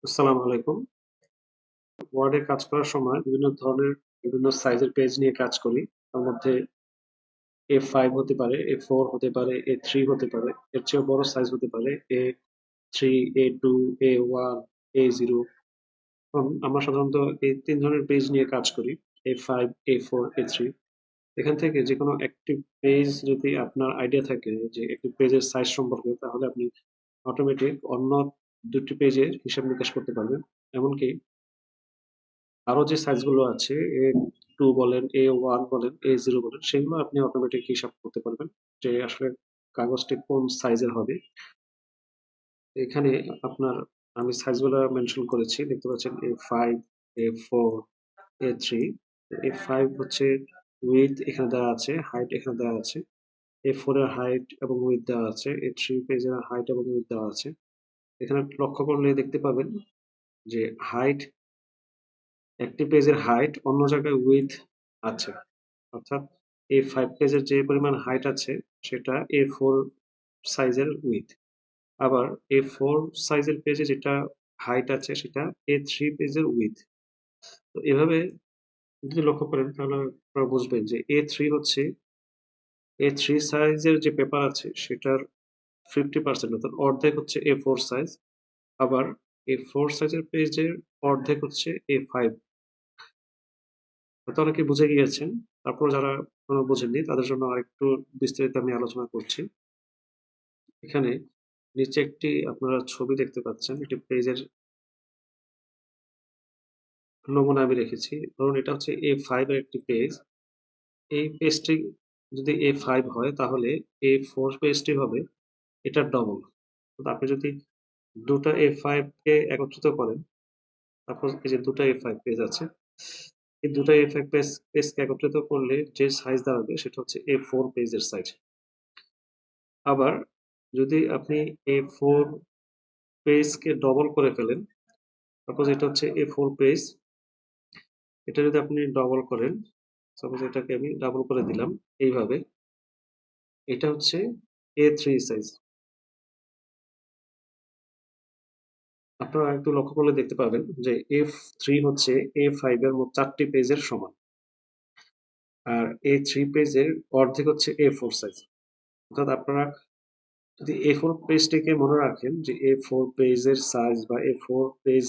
আসসালামু আলাইকুম। ওয়ার্ডে কাজ করার সময় বিভিন্ন ধরনের বিভিন্ন সাইজের পেজ নিয়ে কাজ করি। তার মধ্যে A5 হতে পারে, A4 হতে পারে, A3 হতে পারে। এর চেয়েও বড় সাইজ হতে পারে A3, A2, A1, A0। আমরা সাধারণত এই ৩ ধরনের পেজ নিয়ে কাজ করি। A5, A4, A3। এখান থেকে যেকোনো একটি পেজ যদি আপনার আইডিয়া থাকে যে একটি পেজের সাইজ সম্পর্কে, তাহলে আপনি অটোমেটিক অন্য ২ টি পেজের হিসাব নিকাশ করতে পারবেন। এমনকি আরো যে সাইজ গুলো আছে A2 বলেন, A1 বলেন, A0 বলেন, সেগুলো আপনি অটোমেটিক হিসাব করতে পারবেন যে আসলে কাগজটি কোন সাইজের হবে। এখানে আপনার আমি সাইজ গুলো মেনশন করেছি, দেখতে পাচ্ছেন A5, A4, A3। A5 হচ্ছে উইডথ এখানে দেওয়া আছে, হাইট এখানে দেওয়া আছে। A4 এর হাইট এবং উইডথ দেওয়া আছে, A3 পেজের হাইট এবং উইডথ দেওয়া আছে। এখানে লক্ষ্য করলে দেখতে পাবেন যে হাইট, একটি পেজের হাইট অন্য জায়গায় উইডথ আছে। অর্থাৎ A5 পেজের যে পরিমাণ হাইট আছে সেটা A4 সাইজের উইডথ। আবার A4 সাইজের পেজে যেটা হাইট আছে সেটা A3 পেজের উইডথ। তো এভাবে যদি লক্ষ্য করেন তাহলে আপনারা বুঝবেন যে A3 সাইজের যে পেপার আছে সেটার 50% অর্থাৎ অর্ধেক হচ্ছে A4 সাইজ। আবার A4 সাইজের পেজের অর্ধেক হচ্ছে A5। হয়তো অনেকে বুঝে গিয়েছেন। তারপর যারা এখনো বোঝেননি তাদের জন্য আরেকটু বিস্তারিত আমি আলোচনা করছি। এখানে নিচে একটি আপনারা ছবি দেখতে পাচ্ছেন। একটি পেজের নমুনা আমি রেখেছি। ধরুন এটা হচ্ছে A5 এর একটি পেজ। এই পেজটি যদি A5 হয় তাহলে A4 পেজটি হবে এটার ডবল। আপনি যদি ২ টা A5 কে একত্রিত করেন, সাপোজ এই যে ২ টা A5 পেজ আছে। এই ২ টা A5 পেজকে একত্রিত করলে যে সাইজ দাঁড়াবে সেটা হচ্ছে A4 পেজের সাইজ। আবার যদি আপনি A4 পেজকে ডবল করে ফেলেন, সাপোজ এটা হচ্ছে A4 পেজ, এটা যদি আপনি ডবল করেন, সাপোজ এটাকে আমি ডাবল করে দিলাম এইভাবে, এটা হচ্ছে A3 সাইজ। আপনারা একটু লক্ষ্য করলে দেখতে পাবেন যে F3 হচ্ছে A5 এর মোট ৪ টি পেজের সমান। আর A3 পেজের অর্ধেক হচ্ছে A4 সাইজ। অর্থাৎ আপনারা যদি A4 পেজটিকে মনে রাখেন যে A4 পেজের সাইজ বা A4 পেজ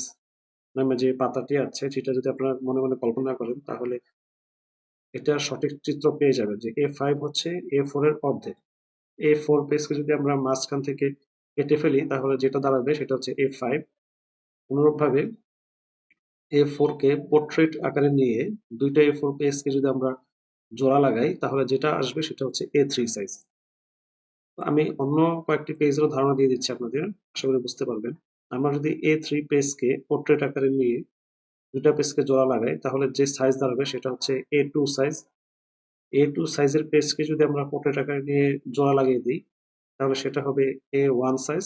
নামে যে পাতাটি আছে সেটা যদি আপনারা মনে মনে কল্পনা করেন, তাহলে এটা সঠিক চিত্র পেয়ে যাবেন যে A5 হচ্ছে A4 এর অর্ধেক। A4 পেজকে যদি আমরা মাঝখান থেকে কেটে ফেলি তাহলে যেটা দাঁড়াবে সেটা হচ্ছে A5। অনুরূপভাবে A4 কে পোর্ট্রেট আকারে নিয়ে ২ টা A4 পেজকে যদি আমরা জোড়া লাগাই তাহলে যেটা আসবে সেটা হচ্ছে A3 সাইজ। আমি অন্য কয়েকটি পেজেরও ধারণা দিয়ে দিচ্ছি আপনাদের, আশা করি বুঝতে পারবেন। আমরা যদি A3 পেজকে পোর্ট্রেট আকারে নিয়ে ২ টা পেজকে জোড়া লাগাই তাহলে যে সাইজ দাঁড়াবে সেটা হচ্ছে A2 সাইজ। A2 সাইজের পেজকে যদি আমরা পোর্ট্রেট আকারে নিয়ে জোড়া লাগিয়ে দিই তাহলে সেটা হবে A1 সাইজ।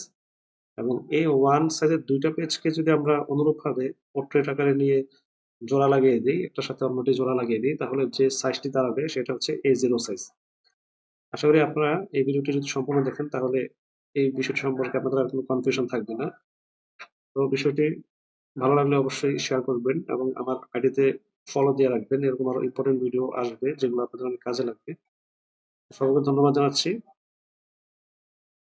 এবং A1 সাইজের ২ টা পেজকে যদি আমরা অনুরূপভাবে পোর্ট্রেট আকারে নিয়ে জোড়া লাগিয়ে দিই, একটার সাথে অন্যটি জোড়া লাগিয়ে দিই, তাহলে যে সাইজটি দাঁড়াবে সেটা হচ্ছে A0 সাইজ। আশা করি আপনারা এই ভিডিওটি যদি সম্পূর্ণ দেখেন তাহলে এই বিষয়টি সম্পর্কে আপনাদের আর কোনো কনফিউশন থাকবে না। তো বিষয়টি ভালো লাগলে অবশ্যই শেয়ার করবেন এবং আমার আইডিতে ফলো দিয়ে রাখবেন। এরকম আরো ইম্পর্টেন্ট ভিডিও আসবে যেগুলো আপনাদের অনেক কাজে লাগবে। সকলকে ধন্যবাদ জানাচ্ছি।